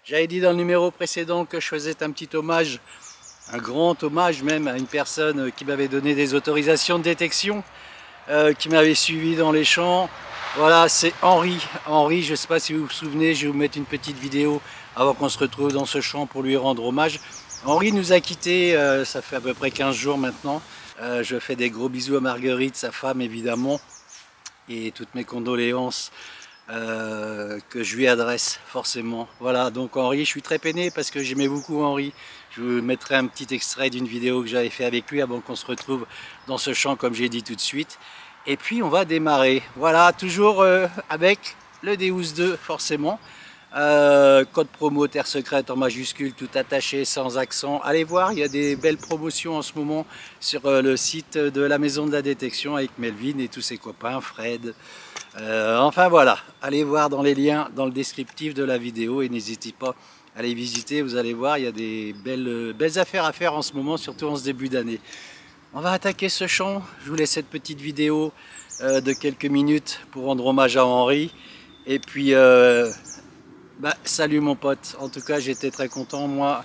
J'avais dit dans le numéro précédent que je faisais un petit hommage, un grand hommage même à une personne qui m'avait donné des autorisations de détection, qui m'avait suivi dans les champs. Voilà, c'est Henri. Henri, je ne sais pas si vous vous souvenez, je vais vous mettre une petite vidéo avant qu'on se retrouve dans ce champ pour lui rendre hommage. Henri nous a quittés, ça fait à peu près 15 jours maintenant. Je fais des gros bisous à Marguerite, sa femme évidemment, et toutes mes condoléances que je lui adresse forcément. Voilà, donc Henri, je suis très peiné parce que j'aimais beaucoup Henri. Je vous mettrai un petit extrait d'une vidéo que j'avais fait avec lui avant qu'on se retrouve dans ce champ comme j'ai dit tout de suite. Et puis on va démarrer. Voilà, toujours avec le Deus 2 forcément. Code promo Terre Secrète en majuscule, tout attaché, sans accent. Allez voir, il y a des belles promotions en ce moment sur le site de la Maison de la Détection avec Melvin et tous ses copains, Fred. Enfin voilà, allez voir dans les liens, dans le descriptif de la vidéo et n'hésitez pas à les visiter. Vous allez voir, il y a des belles affaires à faire en ce moment, surtout en ce début d'année. On va attaquer ce champ. Je vous laisse cette petite vidéo de quelques minutes pour rendre hommage à Henri. Et puis... salut mon pote, en tout cas j'étais très content moi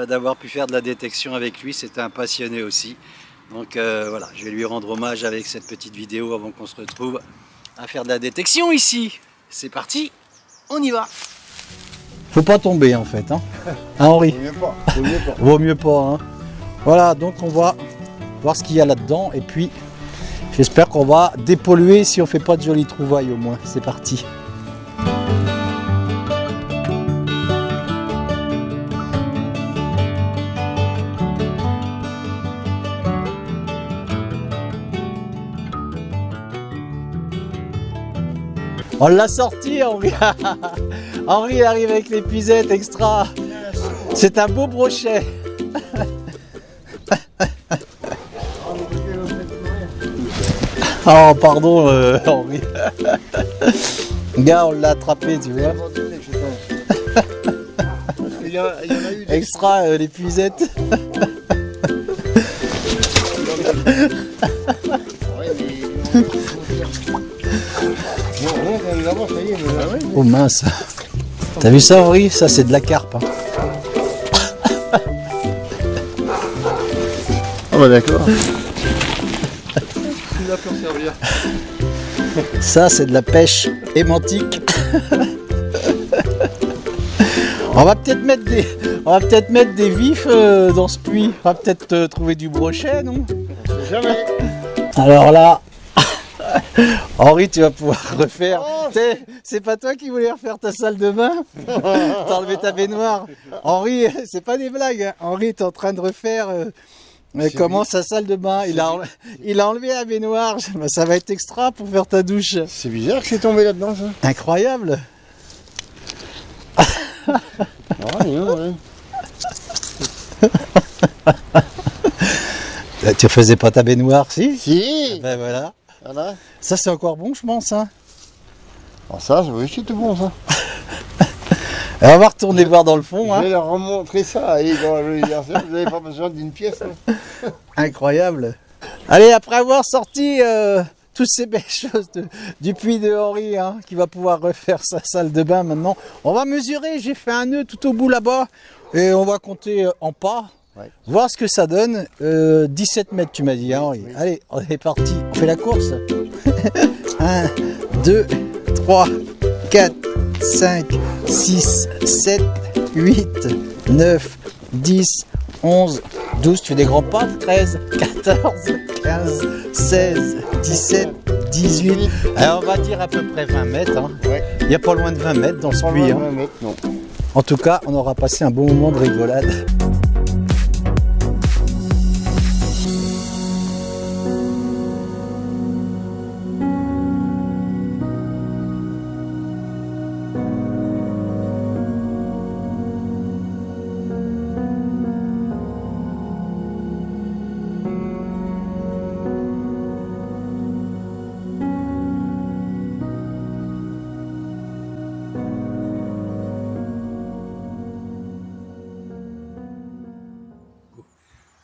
d'avoir pu faire de la détection avec lui, c'était un passionné aussi. Donc voilà, je vais lui rendre hommage avec cette petite vidéo avant qu'on se retrouve à faire de la détection ici. C'est parti, on y va. Faut pas tomber en fait, hein, Henri. Vaut mieux pas, vaut mieux pas. Vaut mieux pas, hein. Voilà, donc on va voir ce qu'il y a là-dedans et puis j'espère qu'on va dépolluer si on fait pas de jolies trouvailles au moins. C'est parti. On l'a sorti, Henri. Henri arrive avec l'épuisette extra. C'est un beau brochet. Oh, pardon, Henri. Gars, on l'a attrapé, tu vois. Il y en a eu des... Extra, l'épuisette. Oh mince. T'as vu ça, Henri? Ça, c'est de la carpe. Hein. Ah bah d'accord. Il a pu en servir. Ça, c'est de la pêche aimantique. On va peut-être mettre des vifs dans ce puits. On va peut-être trouver du brochet, non? Jamais. Alors là, Henri, tu vas pouvoir refaire. C'est pas toi qui voulais refaire ta salle de bain? T'as enlevé ta baignoire. Henri, c'est pas des blagues. Hein. Henri est en train de refaire comment sa salle de bain. Il a enlevé la baignoire. Ça va être extra pour faire ta douche. C'est bizarre que c'est tombé là-dedans, ça. Incroyable. Ouais. Tu faisais pas ta baignoire, si? Si. Ben voilà. Voilà. Ça, c'est encore bon, je pense. Hein. Ah ça, oui, c'est tout bon, ça. Alors, on va retourner voir dans le fond. Je Hein. vais leur remontrer ça. Et dans l'anniversaire, vous n'avez pas besoin d'une pièce. Là. Incroyable. Allez, après avoir sorti toutes ces belles choses du puits de Henri, hein, qui va pouvoir refaire sa salle de bain maintenant, on va mesurer. J'ai fait un nœud tout au bout là-bas et on va compter en pas. Ouais. Voir ce que ça donne. 17 mètres, tu m'as dit, hein, Henri. Oui. Allez, on est parti. On fait la course. 1, 2, 3, 4, 5, 6, 7, 8, 9, 10, 11, 12. Tu fais des grands pas. 13, 14, 15, 16, 17, 18. Alors, on va dire à peu près 20 mètres. Hein. Ouais. Il n'y a pas loin de 20 mètres dans ce puits. Hein. 20 mètres, non. En tout cas, on aura passé un bon moment de rigolade.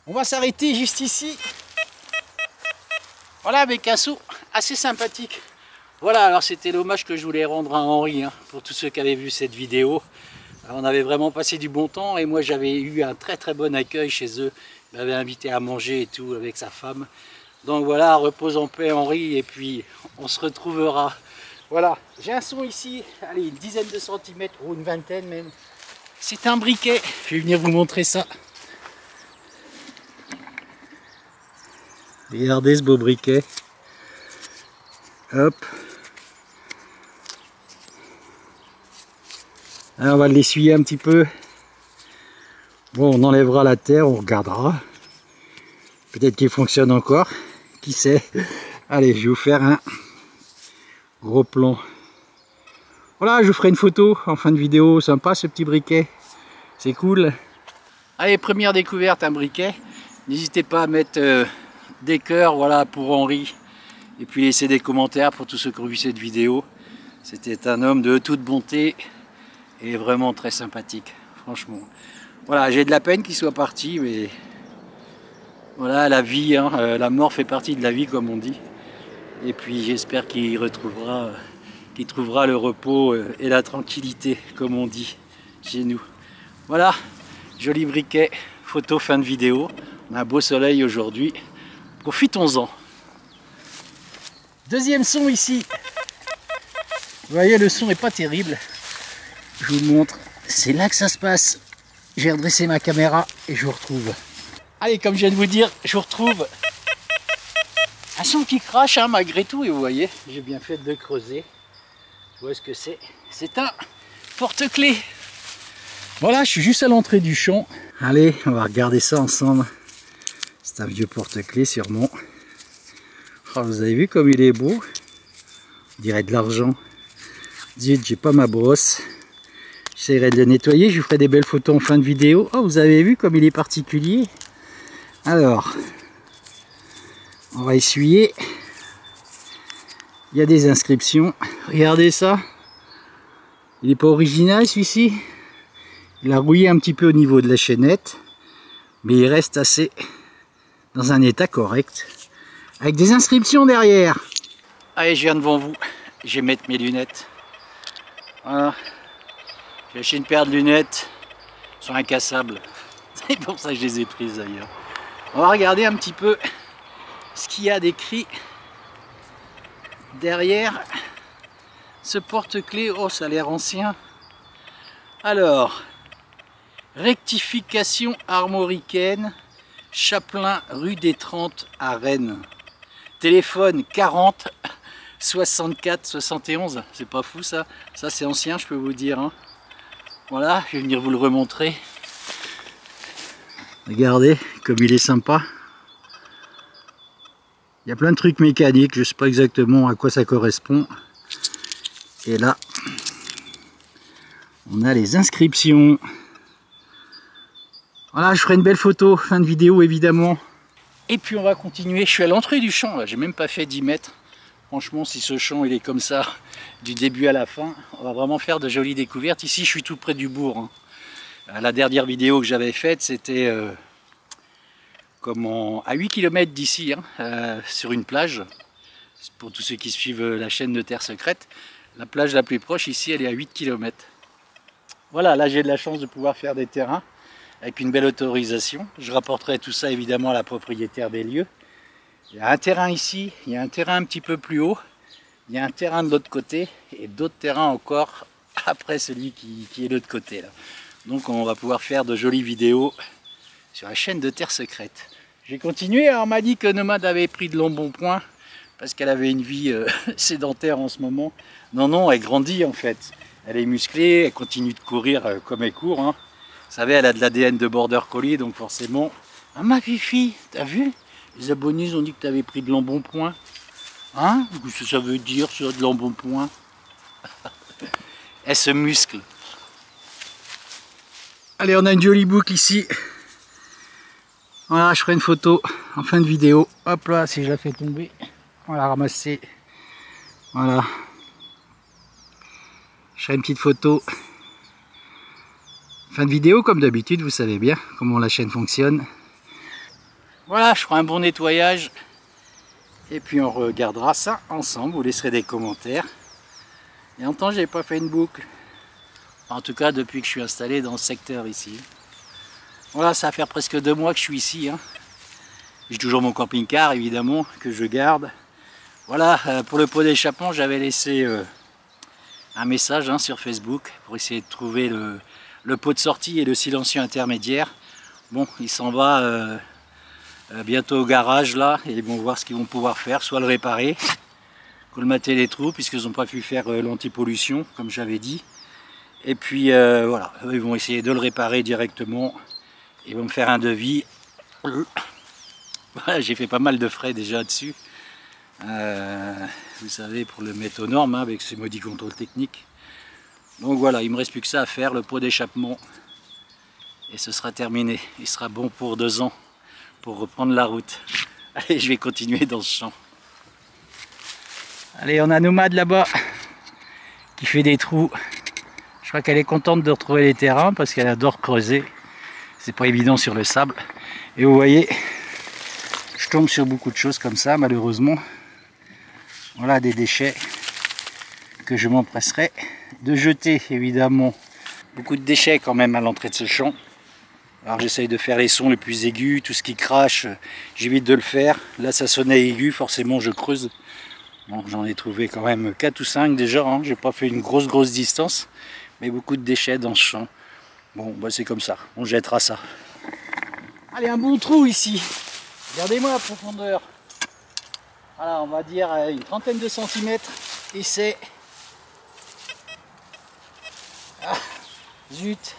On va s'arrêter juste ici. Voilà, mes cassots assez sympathiques. Voilà, alors c'était l'hommage que je voulais rendre à Henri, hein, pour tous ceux qui avaient vu cette vidéo. Alors, on avait vraiment passé du bon temps et moi j'avais eu un très bon accueil chez eux. Ils m'avaient invité à manger et tout avec sa femme. Donc voilà, repose en paix Henri, et puis on se retrouvera. Voilà, j'ai un son ici, allez, une dizaine de centimètres, ou une vingtaine même. C'est un briquet, je vais venir vous montrer ça. Regardez ce beau briquet. Hop. Alors on va l'essuyer un petit peu. Bon, on enlèvera la terre, on regardera. Peut-être qu'il fonctionne encore. Qui sait? Allez, je vais vous faire un gros plan. Voilà, je vous ferai une photo en fin de vidéo. Sympa ce petit briquet. C'est cool. Allez, première découverte, un briquet. N'hésitez pas à mettre des cœurs, voilà, pour Henri. Et puis laissez des commentaires pour tous ceux qui ont vu cette vidéo. C'était un homme de toute bonté et vraiment très sympathique, franchement. Voilà, j'ai de la peine qu'il soit parti, mais voilà, la vie, hein, la mort fait partie de la vie, comme on dit. Et puis j'espère qu'il retrouvera, qu'il trouvera le repos et la tranquillité, comme on dit chez nous. Voilà, joli briquet, photo, fin de vidéo. On a un beau soleil aujourd'hui, profitons-en. Deuxième son ici. Vous voyez, le son n'est pas terrible. Je vous montre, c'est là que ça se passe. J'ai redressé ma caméra et je vous retrouve. Allez, comme je viens de vous dire, je vous retrouve. Un son qui crache, hein, malgré tout. Et vous voyez, j'ai bien fait de creuser. Je vois ce que c'est. C'est un porte-clés. Voilà, je suis juste à l'entrée du champ. Allez, on va regarder ça ensemble. C'est un vieux porte-clés sûrement. Oh, vous avez vu comme il est beau? On dirait de l'argent. Zut, j'ai pas ma brosse. J'essaierai de le nettoyer, je vous ferai des belles photos en fin de vidéo. Oh, vous avez vu comme il est particulier? Alors, on va essuyer. Il y a des inscriptions. Regardez ça. Il n'est pas original celui-ci. Il a rouillé un petit peu au niveau de la chaînette. Mais il reste assez dans un état correct. Avec des inscriptions derrière. Allez, je viens devant vous. Je vais mettre mes lunettes. Voilà. J'ai acheté une paire de lunettes. Elles sont incassables. C'est pour ça que je les ai prises d'ailleurs. On va regarder un petit peu ce qu'il y a d'écrit derrière ce porte-clés. Oh, ça a l'air ancien. Alors, rectification armoricaine, Chapelain, rue des 30 à Rennes. Téléphone 40 64 71. C'est pas fou ça. Ça c'est ancien, je peux vous dire. Hein. Voilà, je vais venir vous le remontrer. Regardez comme il est sympa. Il y a plein de trucs mécaniques, je ne sais pas exactement à quoi ça correspond. Et là, on a les inscriptions. Voilà, je ferai une belle photo, fin de vidéo évidemment. Et puis on va continuer, je suis à l'entrée du champ, j'ai même pas fait 10 mètres. Franchement, si ce champ il est comme ça, du début à la fin, on va vraiment faire de jolies découvertes. Ici, je suis tout près du bourg. Hein. La dernière vidéo que j'avais faite, c'était à 8 km d'ici, hein, sur une plage. Pour tous ceux qui suivent la chaîne de Terre Secrète, la plage la plus proche ici, elle est à 8 km. Voilà, là j'ai de la chance de pouvoir faire des terrains avec une belle autorisation. Je rapporterai tout ça évidemment à la propriétaire des lieux. Il y a un terrain ici, il y a un terrain un petit peu plus haut, il y a un terrain de l'autre côté et d'autres terrains encore après celui qui est de l'autre côté. Là. Donc on va pouvoir faire de jolies vidéos sur la chaîne de Terre Secrète. J'ai continué, alors on m'a dit que Nomade avait pris de l'embonpoint parce qu'elle avait une vie sédentaire en ce moment. Non, non, elle grandit en fait. Elle est musclée, elle continue de courir comme elle court. Hein. Vous savez, elle a de l'ADN de Border Collie, donc forcément... Ah ma fifi, t'as vu? Les abonnés ont dit que tu avais pris de l'embonpoint. Hein? Qu'est-ce que ça veut dire, ça, de l'embonpoint? Elle se muscle. Allez, on a une jolie boucle ici. Voilà, je ferai une photo en fin de vidéo. Hop là, si je la fais tomber, on va la ramasser. Voilà. Je ferai une petite photo. Fin de vidéo, comme d'habitude, vous savez bien comment la chaîne fonctionne. Voilà, je ferai un bon nettoyage. Et puis on regardera ça ensemble. Vous laisserez des commentaires. Et en temps, j'ai pas fait une boucle. En tout cas depuis que je suis installé dans ce secteur ici. Voilà, ça va faire presque 2 mois que je suis ici. Hein. J'ai toujours mon camping-car évidemment que je garde. Voilà, pour le pot d'échappement, j'avais laissé un message sur Facebook pour essayer de trouver le pot de sortie et le silencieux intermédiaire. Bon, il s'en va bientôt au garage là, et ils vont voir ce qu'ils vont pouvoir faire, soit le réparer, colmater les trous puisqu'ils n'ont pas pu faire l'antipollution comme j'avais dit. Et puis voilà, ils vont essayer de le réparer directement. Ils vont me faire un devis. Voilà, j'ai fait pas mal de frais déjà dessus. Vous savez, pour le mettre aux normes avec ces maudits contrôles techniques. Donc voilà, il me reste plus que ça à faire, le pot d'échappement. Et ce sera terminé. Il sera bon pour 2 ans pour reprendre la route. Allez, je vais continuer dans ce champ. Allez, on a Nomade là-bas qui fait des trous. Je crois qu'elle est contente de retrouver les terrains parce qu'elle adore creuser. C'est pas évident sur le sable. Et vous voyez, je tombe sur beaucoup de choses comme ça, malheureusement. Voilà des déchets que je m'empresserai de jeter, évidemment. Beaucoup de déchets quand même à l'entrée de ce champ. Alors j'essaye de faire les sons les plus aigus, tout ce qui crache, j'évite de le faire. Là ça sonnait aigu, forcément je creuse. Bon, j'en ai trouvé quand même 4 ou 5 déjà, hein. J'ai pas fait une grosse distance, mais beaucoup de déchets dans ce champ. Bon, bah c'est comme ça, on jettera ça. Allez, un bon trou ici. Regardez-moi la profondeur. Voilà, on va dire une trentaine de centimètres. Et c'est... Ah, zut.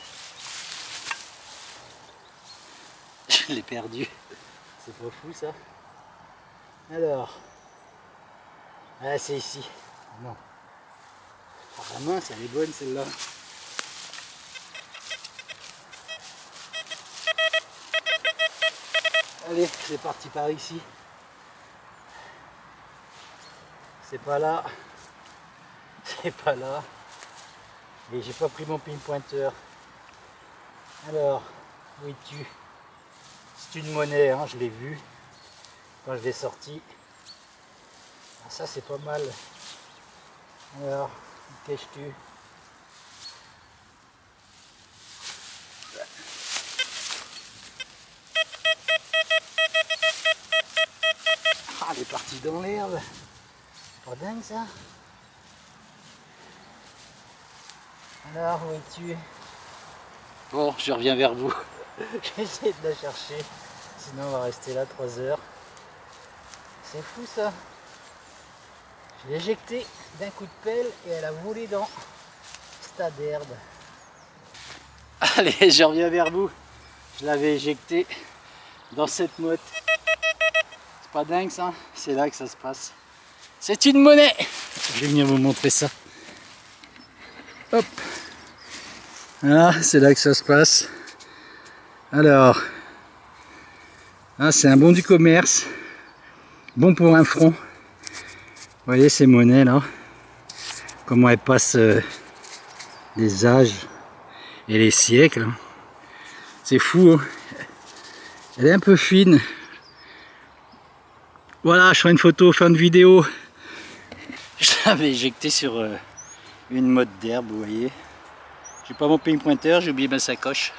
Je l'ai perdu. C'est pas fou ça. Alors... Ah, c'est ici. Non. Ah, la mince, elle est bonne celle-là. Allez, c'est parti par ici. C'est pas là. C'est pas là. Et j'ai pas pris mon pin-pointer. Alors, où es-tu? C'est une monnaie, hein, je l'ai vu quand je l'ai sorti. Ah, ça c'est pas mal. Alors, où caches-tu? Ah, elle est partie dans l'herbe. Pas dingue ça. Alors, où es-tu? Bon, je reviens vers vous. J'essaie de la chercher. Sinon, on va rester là 3 heures. C'est fou ça. Je l'ai éjectée d'un coup de pelle et elle a volé dans ce tas d'herbe. Allez, je reviens vers vous. Je l'avais éjectée dans cette motte. C'est pas dingue ça? C'est là que ça se passe. C'est une monnaie. Je vais venir vous montrer ça. Hop. Voilà, c'est là que ça se passe. Alors, c'est un bon du commerce. Bon pour un franc. Vous voyez ces monnaies là. Comment elles passent les âges et les siècles. C'est fou. Hein. Elle est un peu fine. Voilà, je ferai une photo fin de vidéo. Je l'avais éjecté sur une motte d'herbe, vous voyez. J'ai pas mon pin-pointer, j'ai oublié ma sacoche.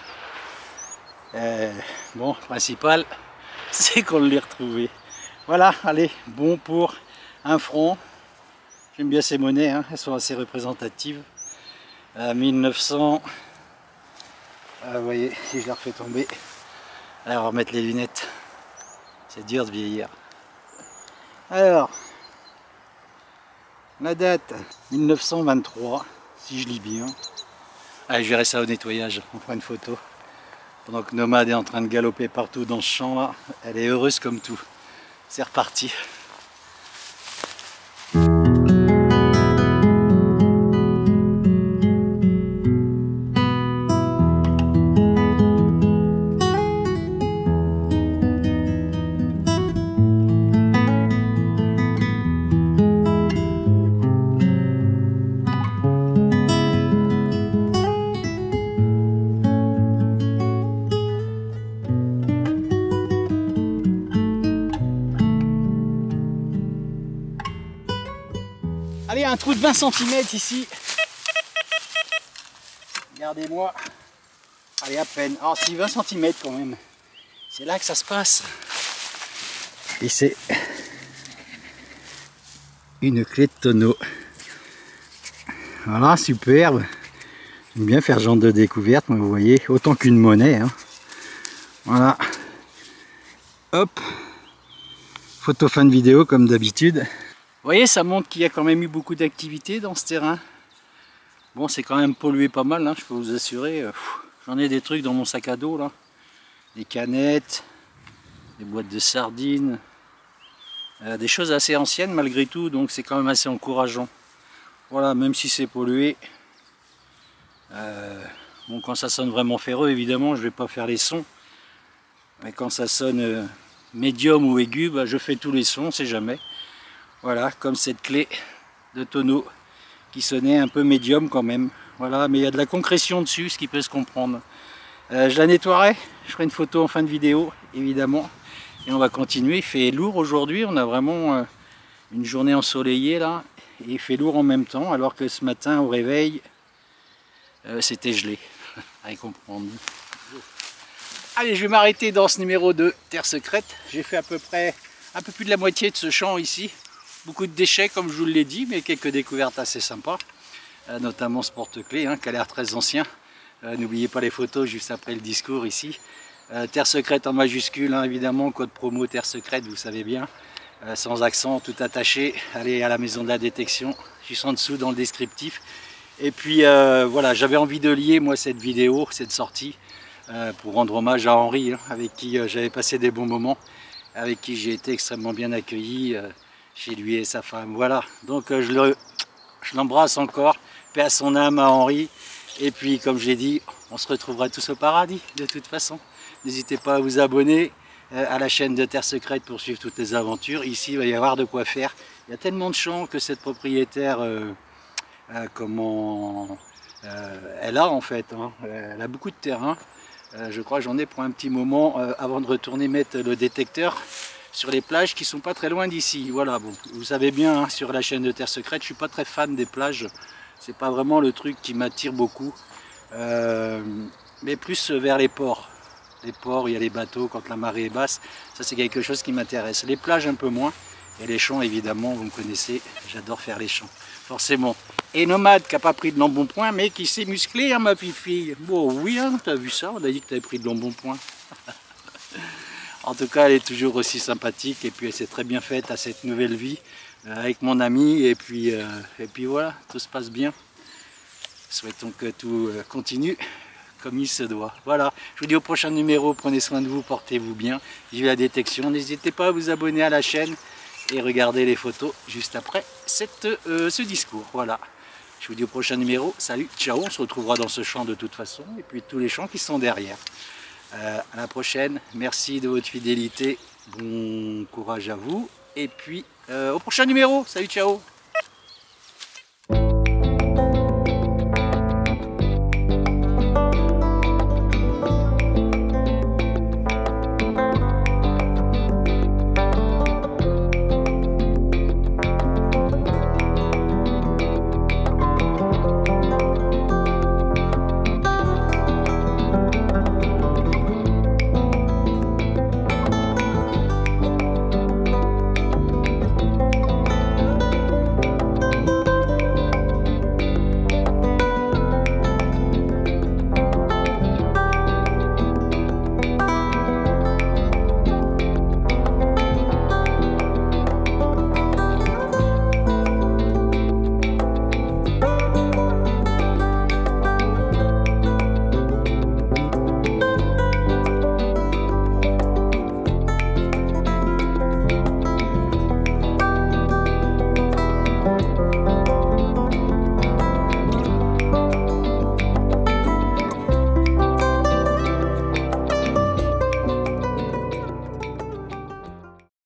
Bon, le principal, c'est qu'on l'ait retrouvé. Voilà, allez, bon pour un franc. J'aime bien ces monnaies, hein, elles sont assez représentatives. 1900, vous voyez, si je la refais tomber. Allez, on va remettre les lunettes. C'est dur de vieillir. Alors, la date 1923, si je lis bien. Allez, je verrai ça au nettoyage, on fera une photo. Pendant que Nomade est en train de galoper partout dans ce champ là, elle est heureuse comme tout. C'est reparti. Allez, un trou de 20 cm ici. Regardez-moi. Allez, à peine. Alors, c'est 20 cm quand même. C'est là que ça se passe. Et c'est une clé de tonneau. Voilà, superbe. J'aime bien faire ce genre de découverte, vous voyez, autant qu'une monnaie. Hein. Voilà. Hop. Photo fin de vidéo comme d'habitude. Vous voyez, ça montre qu'il y a quand même eu beaucoup d'activité dans ce terrain. Bon, c'est quand même pollué pas mal, hein, je peux vous assurer. J'en ai des trucs dans mon sac à dos là. Des canettes, des boîtes de sardines. Des choses assez anciennes malgré tout, donc c'est quand même assez encourageant. Voilà, même si c'est pollué. Bon, quand ça sonne vraiment ferreux, évidemment, je vais pas faire les sons. Mais quand ça sonne médium ou aigu, bah, je fais tous les sons, on sait jamais. Voilà, comme cette clé de tonneau qui sonnait un peu médium quand même. Voilà, mais il y a de la concrétion dessus, ce qui peut se comprendre. Je la nettoierai, je ferai une photo en fin de vidéo, évidemment. Et on va continuer, il fait lourd aujourd'hui, on a vraiment une journée ensoleillée là. Et il fait lourd en même temps, alors que ce matin au réveil, c'était gelé. Allez comprendre. Allez, je vais m'arrêter dans ce numéro de Terre Secrète. J'ai fait à peu près un peu plus de la moitié de ce champ ici. Beaucoup de déchets comme je vous l'ai dit, mais quelques découvertes assez sympas. Notamment ce porte-clés hein, qui a l'air très ancien. N'oubliez pas les photos juste après le discours ici. Terre Secrète en majuscule, hein, évidemment, code promo Terre Secrète, vous savez bien. Sans accent, tout attaché. Allez à la maison de la détection, juste en dessous dans le descriptif. Et puis voilà, j'avais envie de lier moi cette vidéo, cette sortie, pour rendre hommage à Henri, hein, avec qui j'avais passé des bons moments, avec qui j'ai été extrêmement bien accueilli, chez lui et sa femme. Voilà, donc je l'embrasse encore, paix à son âme à Henri. Et puis comme je l'ai dit, on se retrouvera tous au paradis de toute façon. N'hésitez pas à vous abonner à la chaîne de Terre Secrète pour suivre toutes les aventures. Ici, il va y avoir de quoi faire. Il y a tellement de champs que cette propriétaire, elle a en fait. Hein. Elle a beaucoup de terrain. Je crois que j'en ai pour un petit moment avant de retourner mettre le détecteur sur les plages qui sont pas très loin d'ici. Voilà, bon, vous savez bien, hein, sur la chaîne de Terre Secrète, je suis pas très fan des plages. C'est pas vraiment le truc qui m'attire beaucoup. Mais plus vers les ports. Les ports, il y a les bateaux quand la marée est basse, ça c'est quelque chose qui m'intéresse. Les plages un peu moins, et les champs évidemment, vous me connaissez, j'adore faire les champs, forcément. Et Nomade qui n'a pas pris de l'embonpoint, mais qui s'est musclé, hein, ma fille. Bon oui, hein, t'as vu ça, on a dit que tu avais pris de l'embonpoint. En tout cas, elle est toujours aussi sympathique, et puis elle s'est très bien faite à cette nouvelle vie, avec mon ami, et puis voilà, tout se passe bien. Souhaitons que tout continue comme il se doit. Voilà, je vous dis au prochain numéro, prenez soin de vous, portez-vous bien, vivez la détection, n'hésitez pas à vous abonner à la chaîne et regardez les photos juste après ce discours. Voilà, je vous dis au prochain numéro, salut, ciao, on se retrouvera dans ce champ de toute façon, et puis tous les champs qui sont derrière. À la prochaine, merci de votre fidélité, bon courage à vous, et puis au prochain numéro, salut, ciao.